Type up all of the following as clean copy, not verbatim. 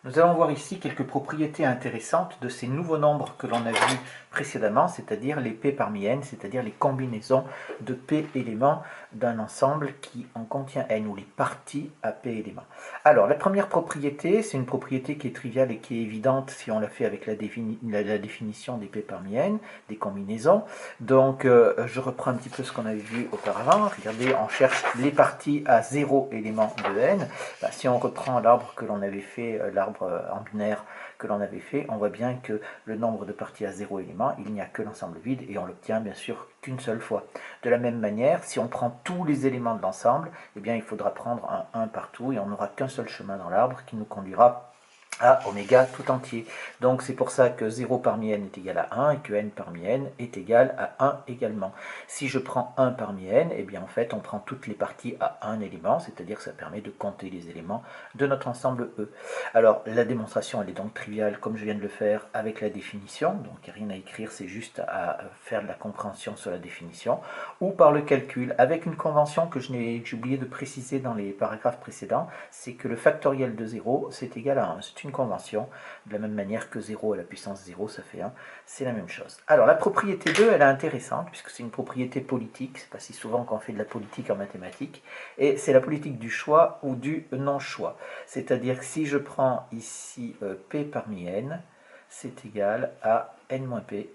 Nous allons voir ici quelques propriétés intéressantes de ces nouveaux nombres que l'on a vus précédemment, c'est-à-dire les p parmi n, c'est-à-dire les combinaisons de p éléments d'un ensemble qui en contient n, ou les parties à p éléments. Alors, la première propriété, c'est une propriété qui est triviale et qui est évidente si on la fait avec la définition des p parmi n, des combinaisons. Donc, je reprends un petit peu ce qu'on avait vu auparavant. Regardez, on cherche les parties à 0 élément de n. Ben, si on reprend l'arbre que l'on avait fait, l'arbre en binaire que l'on avait fait, on voit bien que le nombre de parties à 0 élément, il n'y a que l'ensemble vide et on l'obtient bien sûr qu'une seule fois. De la même manière, si on prend tous les éléments de l'ensemble, eh bien il faudra prendre un 1 partout et on n'aura qu'un seul chemin dans l'arbre qui nous conduira à oméga tout entier. Donc c'est pour ça que 0 parmi n est égal à 1 et que n parmi n est égal à 1 également. Si je prends 1 parmi n, eh bien en fait on prend toutes les parties à un élément, c'est-à-dire que ça permet de compter les éléments de notre ensemble E. Alors la démonstration elle est donc triviale comme je viens de le faire avec la définition, donc il n'y a rien à écrire, c'est juste à faire de la compréhension sur la définition, ou par le calcul avec une convention que j'ai oublié de préciser dans les paragraphes précédents, c'est que le factoriel de 0 c'est égal à 1. C'est une convention, de la même manière que 0 à la puissance 0, ça fait 1, c'est la même chose. Alors la propriété 2, elle est intéressante, puisque c'est une propriété politique, c'est pas si souvent qu'on fait de la politique en mathématiques, et c'est la politique du choix ou du non-choix. C'est-à-dire que si je prends ici P parmi n, c'est égal à n-p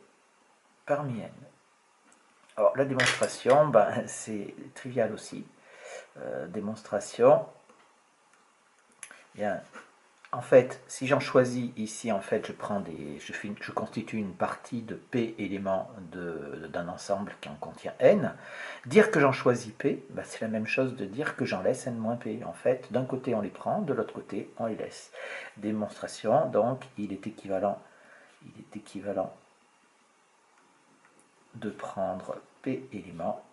parmi n. Alors la démonstration, ben, c'est trivial aussi. Démonstration, bien, en fait, si j'en choisis ici, en fait, je constitue une partie de P éléments d'un ensemble qui en contient n. Dire que j'en choisis P, bah, c'est la même chose de dire que j'en laisse n-p. En fait, d'un côté on les prend, de l'autre côté on les laisse. Démonstration, donc il est équivalent de prendre P éléments,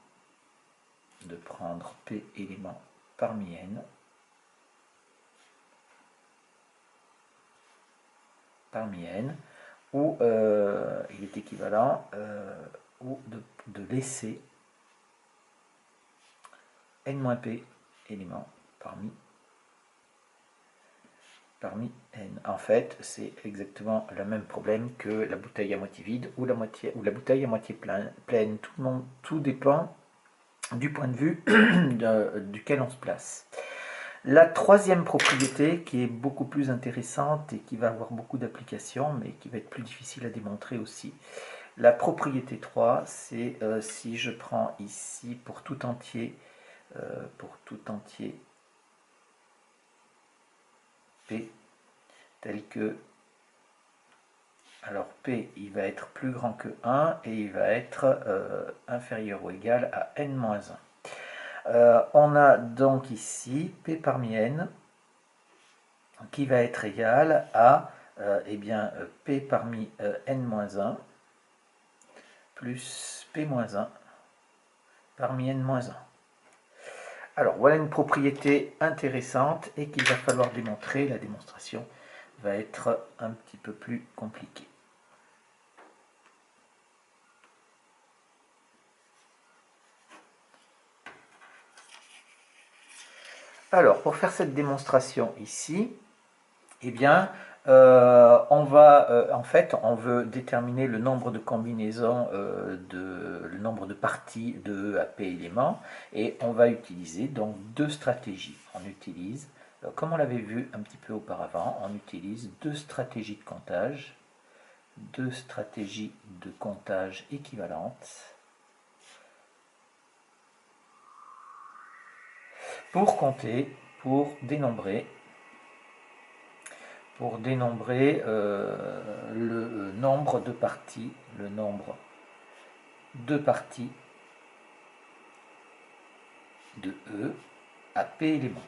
parmi n, ou il est équivalent ou de laisser n-p éléments parmi n. En fait, c'est exactement le même problème que la bouteille à moitié vide ou la bouteille à moitié pleine. Tout dépend du point de vue duquel on se place. La troisième propriété, qui est beaucoup plus intéressante et qui va avoir beaucoup d'applications, mais qui va être plus difficile à démontrer aussi. La propriété 3, c'est si je prends ici pour tout entier P, tel que, alors P, il va être plus grand que 1 et il va être inférieur ou égal à n-1. On a donc ici P parmi n qui va être égal à P parmi n-1 plus P-1 parmi n-1. Alors voilà une propriété intéressante et qu'il va falloir démontrer. La démonstration va être un petit peu plus compliquée. Alors, pour faire cette démonstration ici, eh bien, on veut déterminer le nombre de combinaisons, le nombre de parties de E à P éléments, et on va utiliser donc deux stratégies. On utilise, comme on l'avait vu un petit peu auparavant, on utilise deux stratégies de comptage équivalentes pour compter, pour dénombrer le nombre de parties, de E à P éléments.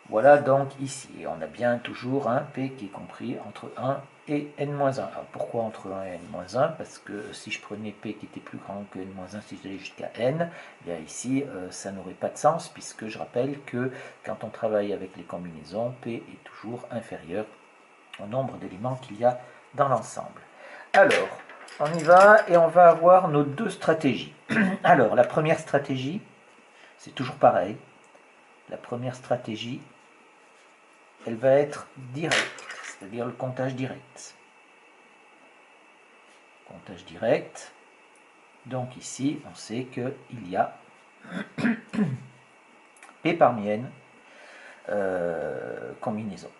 Voilà donc ici, on a bien toujours un P qui est compris entre 1 et n-1. Alors pourquoi entre 1 et n-1? Parce que si je prenais P qui était plus grand que n-1, si j'allais jusqu'à n, bien ici ça n'aurait pas de sens, puisque je rappelle que quand on travaille avec les combinaisons, P est toujours inférieur au nombre d'éléments qu'il y a dans l'ensemble. Alors, on y va et on va avoir nos deux stratégies. Alors, la première stratégie, c'est toujours pareil. la première stratégie, elle va être directe, c'est-à-dire le comptage direct. Comptage direct. Donc ici, on sait qu'il y a P parmi n combinaison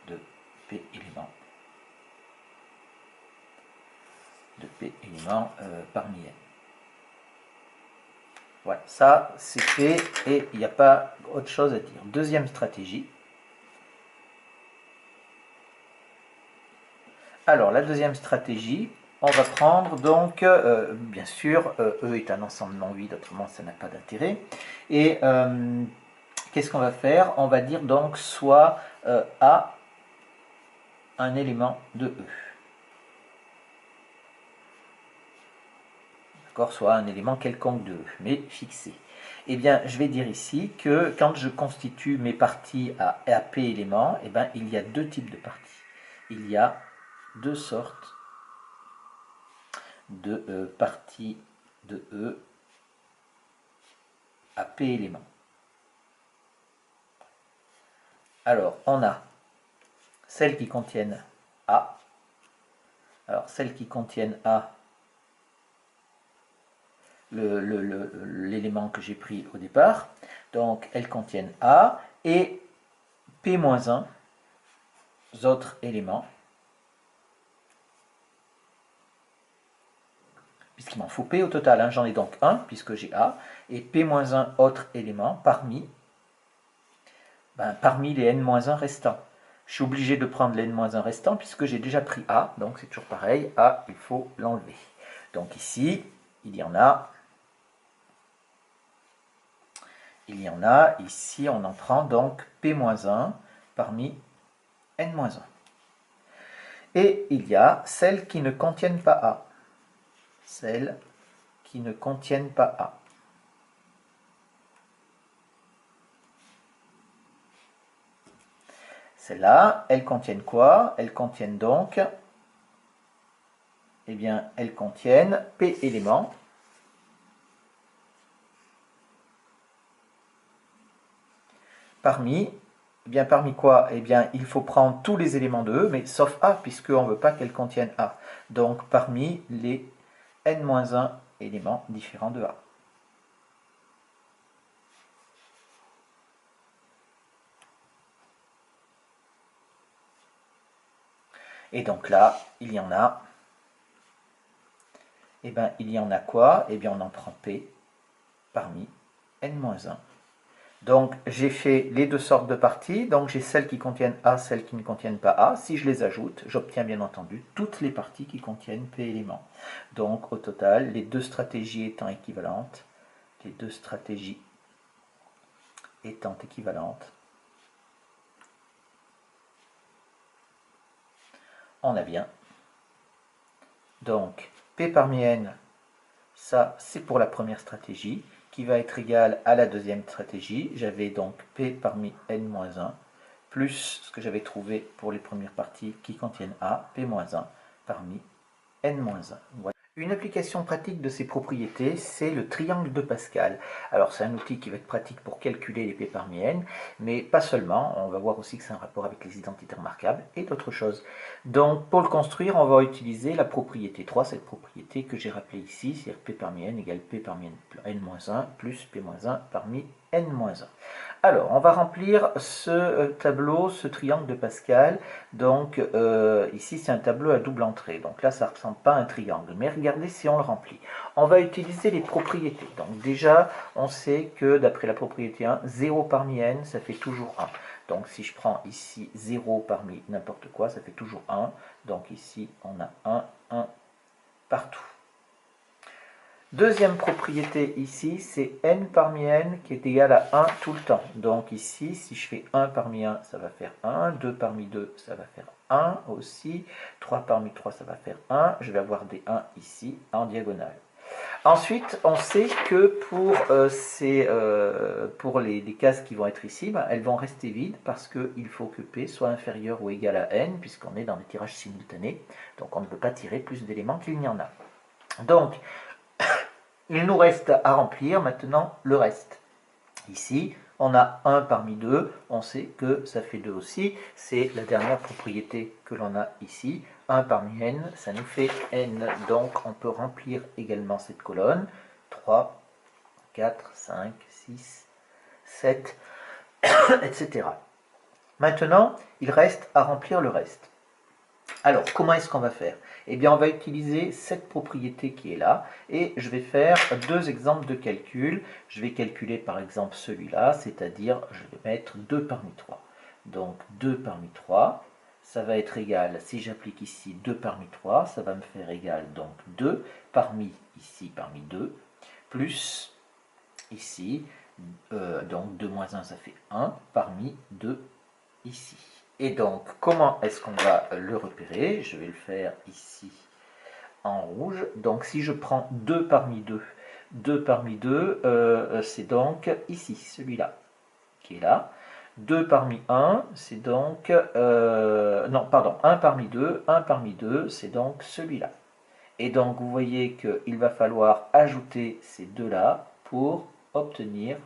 de P éléments parmi n. Voilà, ça c'est fait et il n'y a pas autre chose à dire. Deuxième stratégie. Alors la deuxième stratégie, on va prendre donc, bien sûr, E est un ensemble non vide, autrement ça n'a pas d'intérêt. Et qu'est-ce qu'on va faire? On va dire donc soit A un élément de E. D'accord, soit un élément quelconque de E, mais fixé. Eh bien, je vais dire ici que quand je constitue mes parties à P éléments, eh bien, il y a deux types de parties. Il y a deux sortes de parties de E à P éléments. Alors, on a celles qui contiennent A. Alors, celles qui contiennent A, l'élément que j'ai pris au départ. Donc, elles contiennent A et P-1 autres éléments. Puisqu'il m'en faut P au total, hein. J'en ai donc 1 puisque j'ai A, et P-1 autres éléments parmi les N-1 restants. Je suis obligé de prendre les N-1 restants puisque j'ai déjà pris A, donc c'est toujours pareil, A, il faut l'enlever. Donc ici, il y en a, ici on en prend donc P-1 parmi N-1. Et il y a celles qui ne contiennent pas A. Celles qui ne contiennent pas A. Celles-là, elles contiennent quoi? Elles contiennent donc, eh bien, elles contiennent P éléments. Parmi, eh bien, parmi quoi? Eh bien, il faut prendre tous les éléments de E, mais sauf A, puisqu'on ne veut pas qu'elles contiennent A. Donc, parmi les N-1 éléments différents de A. Et donc là, il y en a, eh bien, il y en a quoi? Eh bien, on en prend P parmi N-1. Donc, j'ai fait les deux sortes de parties. Donc, j'ai celles qui contiennent A, celles qui ne contiennent pas A. Si je les ajoute, j'obtiens bien entendu toutes les parties qui contiennent P éléments. Donc, au total, les deux stratégies étant équivalentes, on a bien. Donc, P parmi N, ça, c'est pour la première stratégie, qui va être égale à la deuxième stratégie. J'avais donc P parmi N-1, plus ce que j'avais trouvé pour les premières parties qui contiennent A, P-1 parmi N-1. Voilà. Une application pratique de ces propriétés, c'est le triangle de Pascal. Alors c'est un outil qui va être pratique pour calculer les P parmi N, mais pas seulement, on va voir aussi que c'est un rapport avec les identités remarquables et d'autres choses. Donc pour le construire, on va utiliser la propriété 3, cette propriété que j'ai rappelée ici, c'est-à-dire P parmi N égale P parmi N-1 plus P-1 parmi N-1. Alors, on va remplir ce tableau, ce triangle de Pascal. Donc, ici, c'est un tableau à double entrée. Donc là, ça ne ressemble pas à un triangle. Mais regardez si on le remplit. On va utiliser les propriétés. Donc déjà, on sait que d'après la propriété 1, 0 parmi n, ça fait toujours 1. Donc si je prends ici 0 parmi n'importe quoi, ça fait toujours 1. Donc ici, on a 1 partout. Deuxième propriété ici, c'est n parmi n qui est égal à 1 tout le temps. Donc ici, si je fais 1 parmi 1, ça va faire 1. 2 parmi 2, ça va faire 1 aussi. 3 parmi 3, ça va faire 1. Je vais avoir des 1 ici en diagonale. Ensuite, on sait que pour les cases qui vont être ici, elles vont rester vides parce qu'il faut que P soit inférieur ou égal à n, puisqu'on est dans des tirages simultanés. Donc on ne peut pas tirer plus d'éléments qu'il n'y en a. Donc, Il nous reste à remplir maintenant le reste. Ici, on a 1 parmi 2, on sait que ça fait 2 aussi, c'est la dernière propriété que l'on a ici. 1 parmi n, ça nous fait n, donc on peut remplir également cette colonne. 3, 4, 5, 6, 7, etc. Maintenant, il reste à remplir le reste. Alors, comment est-ce qu'on va faire? Eh bien, on va utiliser cette propriété qui est là, et je vais faire deux exemples de calcul. Je vais calculer par exemple celui-là, c'est-à-dire, je vais mettre 2 parmi 3. Donc, 2 parmi 3, ça va être égal, si j'applique ici 2 parmi 3, ça va me faire égal, donc 2 parmi, ici, parmi 2, plus, ici, donc 2 moins 1, ça fait 1, parmi 2, ici. Et donc, comment est-ce qu'on va le repérer? Je vais le faire ici en rouge. Donc, si je prends 2 parmi 2, 2 parmi 2, c'est donc ici, celui-là, qui est là. 2 parmi 1, c'est donc... non, pardon, 1 parmi 2, 1 parmi 2, c'est donc celui-là. Et donc, vous voyez qu'il va falloir ajouter ces deux-là pour obtenir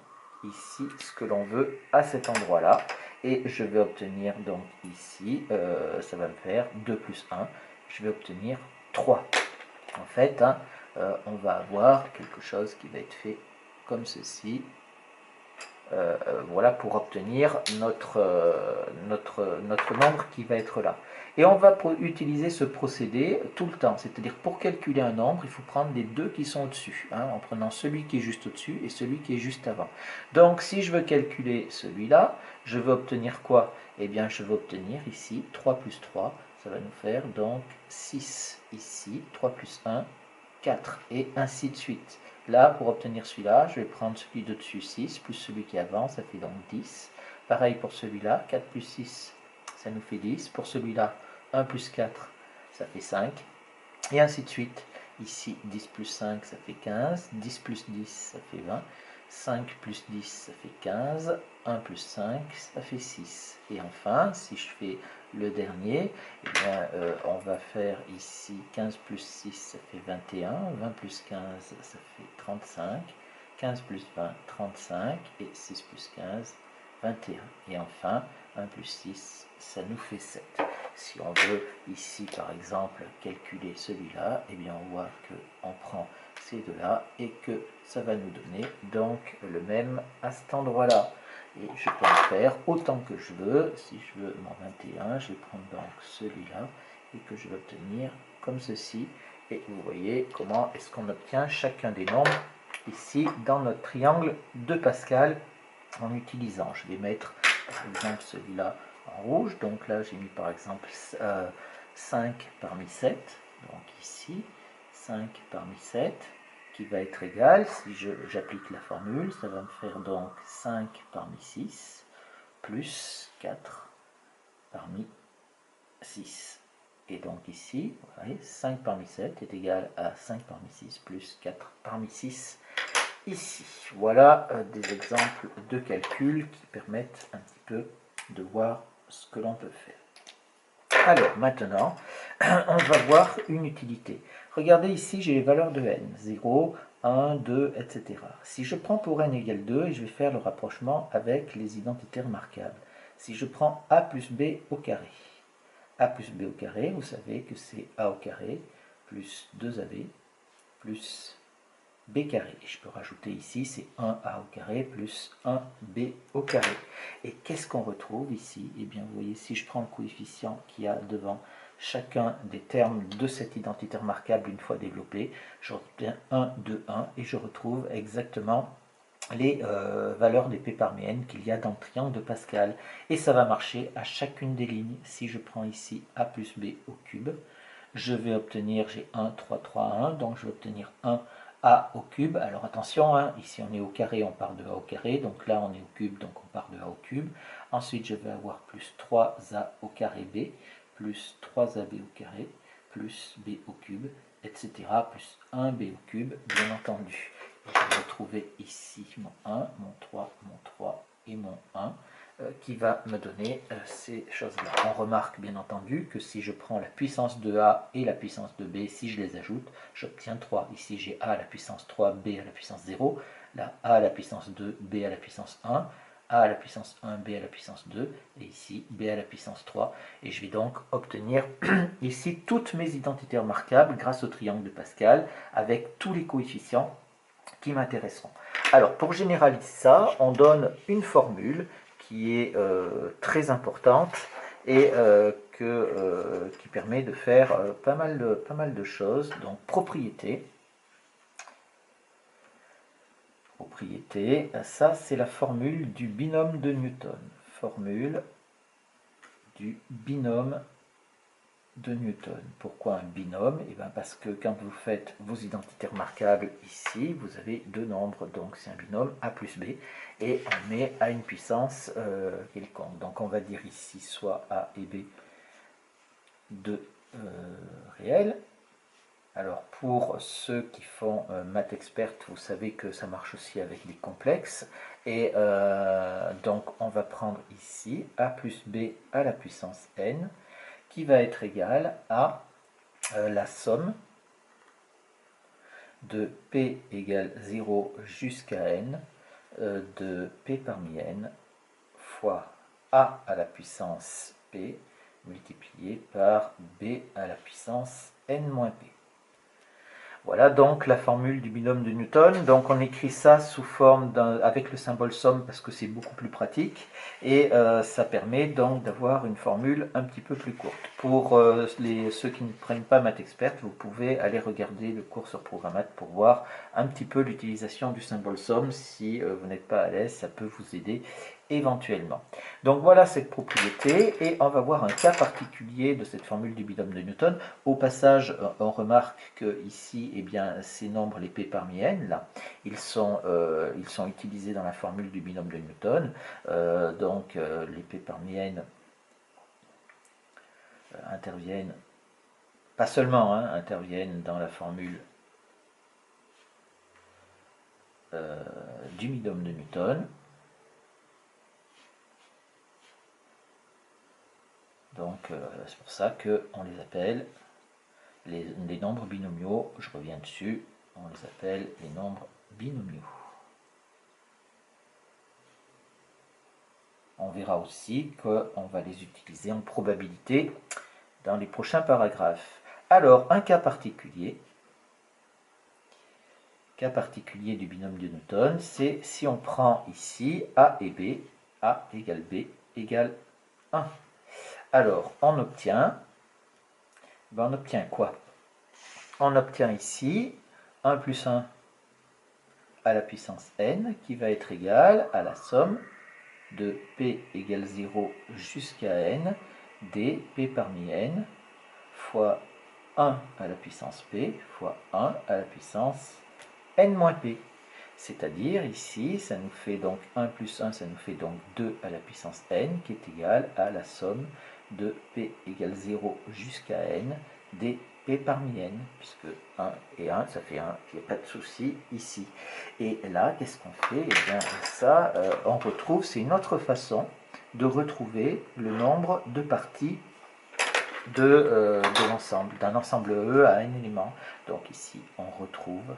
ici ce que l'on veut à cet endroit-là. Et je vais obtenir donc ici, ça va me faire 2 plus 1, je vais obtenir 3. En fait, hein, on va avoir quelque chose qui va être fait comme ceci. Voilà pour obtenir notre nombre qui va être là. Et on va utiliser ce procédé tout le temps, c'est-à-dire pour calculer un nombre, il faut prendre les deux qui sont au-dessus, hein, en prenant celui qui est juste au-dessus et celui qui est juste avant. Donc si je veux calculer celui-là, je veux obtenir quoi? Eh bien je veux obtenir ici 3 plus 3, ça va nous faire donc 6 ici, 3 plus 1, 4, et ainsi de suite. Là, pour obtenir celui-là, je vais prendre celui de dessus 6, plus celui qui avance, ça fait donc 10. Pareil pour celui-là, 4 plus 6, ça nous fait 10. Pour celui-là, 1 plus 4, ça fait 5. Et ainsi de suite. Ici, 10 plus 5, ça fait 15. 10 plus 10, ça fait 20. 5 plus 10, ça fait 15. 1 plus 5, ça fait 6. Et enfin, si je fais le dernier, eh bien, on va faire ici 15 plus 6, ça fait 21. 20 plus 15, ça fait 35. 15 plus 20, 35. Et 6 plus 15, 21. Et enfin, 1 plus 6, ça nous fait 7. Si on veut ici, par exemple, calculer celui-là, eh bien, on voit qu'on prend ces deux-là et que ça va nous donner donc le même à cet endroit-là. Et je peux en faire autant que je veux. Si je veux mon 21, je vais prendre donc celui-là et que je vais obtenir comme ceci. Et vous voyez comment est-ce qu'on obtient chacun des nombres ici dans notre triangle de Pascal en utilisant. Je vais mettre par exemple celui-là en rouge. Donc là, j'ai mis par exemple 5 parmi 7. Donc ici, 5 parmi 7 qui va être égal, si j'applique la formule, ça va me faire donc 5 parmi 6 plus 4 parmi 6. Et donc ici, vous voyez, 5 parmi 7 est égal à 5 parmi 6 plus 4 parmi 6 ici. Voilà des exemples de calcul qui permettent un petit peu de voir ce que l'on peut faire. Alors maintenant, on va voir une utilité. Regardez ici, j'ai les valeurs de n, 0, 1, 2, etc. Si je prends pour n égale 2, et je vais faire le rapprochement avec les identités remarquables. Si je prends a plus b au carré, a plus b au carré, vous savez que c'est a au carré plus 2ab plus b carré. Je peux rajouter ici, c'est 1a au carré plus 1b au carré. Et qu'est-ce qu'on retrouve ici? Eh bien, vous voyez, si je prends le coefficient qu'il y a devant chacun des termes de cette identité remarquable une fois développée, j'obtiens 1, 2, 1, et je retrouve exactement les valeurs des p parmi n qu'il y a dans le triangle de Pascal. Et ça va marcher à chacune des lignes. Si je prends ici a plus b au cube, je vais obtenir, j'ai 1, 3, 3, 1, donc je vais obtenir 1 a au cube. Alors attention, hein, ici on est au carré, on part de a au carré, donc là on est au cube, donc on part de a au cube. Ensuite je vais avoir plus 3a au carré b, plus 3ab au carré, plus b au cube, etc. plus 1b au cube, bien entendu. Et je vais retrouver ici mon 1, mon 3 et mon 1. qui va me donner ces choses-là. On remarque bien entendu que si je prends la puissance de A et la puissance de B, si je les ajoute, j'obtiens 3. Ici j'ai A à la puissance 3, B à la puissance 0, là A à la puissance 2, B à la puissance 1, A à la puissance 1, B à la puissance 2, et ici B à la puissance 3. Et je vais donc obtenir ici toutes mes identités remarquables grâce au triangle de Pascal, avec tous les coefficients qui m'intéresseront. Alors pour généraliser ça, on donne une formule qui est très importante et qui permet de faire pas mal de choses. Donc propriété, ça c'est la formule du binôme de Newton. Formule du binôme de Newton. Pourquoi un binôme? Et bien parce que quand vous faites vos identités remarquables ici, vous avez deux nombres, donc c'est un binôme A plus B, et on met à une puissance quelconque. Donc on va dire ici soit A et B deux réels. Alors pour ceux qui font maths experte, vous savez que ça marche aussi avec des complexes, et donc on va prendre ici A plus B à la puissance n, qui va être égal à la somme de P égale 0 jusqu'à n de P parmi n fois A à la puissance P multiplié par B à la puissance n moins P. Voilà donc la formule du binôme de Newton. Donc on écrit ça sous forme avec le symbole somme parce que c'est beaucoup plus pratique et ça permet donc d'avoir une formule un petit peu plus courte. Pour ceux qui ne prennent pas Math Expert, vous pouvez aller regarder le cours sur Programmat pour voir un petit peu l'utilisation du symbole somme. Si vous n'êtes pas à l'aise, ça peut vous aider éventuellement. Donc voilà cette propriété et on va voir un cas particulier de cette formule du binôme de Newton. Au passage, on remarque que ici, eh bien, ces nombres, les P parmi n, là, ils sont utilisés dans la formule du binôme de Newton. Les P parmi n interviennent, pas seulement, interviennent dans la formule du binôme de Newton. Donc c'est pour ça qu'on les appelle les nombres binomiaux. Je reviens dessus, on les appelle les nombres binomiaux. On verra aussi qu'on va les utiliser en probabilité dans les prochains paragraphes. Alors, un cas particulier du binôme de Newton, c'est si on prend ici A et B, A égale B égale 1. Alors, on obtient quoi? On obtient ici 1 plus 1 à la puissance n qui va être égal à la somme de P égale 0 jusqu'à n d P parmi n fois 1 à la puissance P fois 1 à la puissance n moins P. C'est-à-dire ici, ça nous fait donc 1 plus 1, ça nous fait donc 2 à la puissance n qui est égal à la somme de P égale 0 jusqu'à n des P parmi n, puisque 1 et 1, ça fait 1, il n'y a pas de souci ici. Et là, qu'est-ce qu'on fait? Eh bien, ça, on retrouve, c'est une autre façon de retrouver le nombre de parties de l'ensemble, d'un ensemble E à n éléments. Donc ici, on retrouve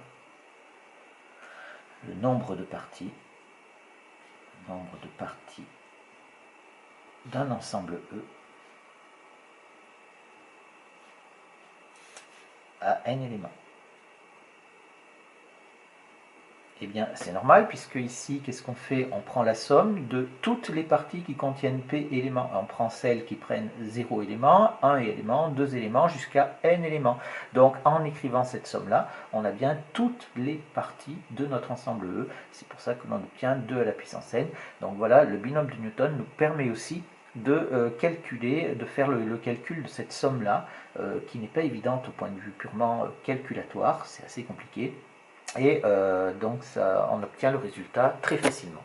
le nombre de parties d'un ensemble E à n éléments. Eh bien, c'est normal, puisque ici, qu'est-ce qu'on fait? On prend la somme de toutes les parties qui contiennent P éléments. On prend celles qui prennent 0 élément, 1 élément, 2 éléments, jusqu'à n éléments. Donc, en écrivant cette somme-là, on a bien toutes les parties de notre ensemble E. C'est pour ça que l'on obtient 2 à la puissance n. Donc voilà, le binôme de Newton nous permet aussi de calculer, de faire le calcul de cette somme-là, qui n'est pas évidente au point de vue purement calculatoire, c'est assez compliqué. Et donc on obtient le résultat très facilement.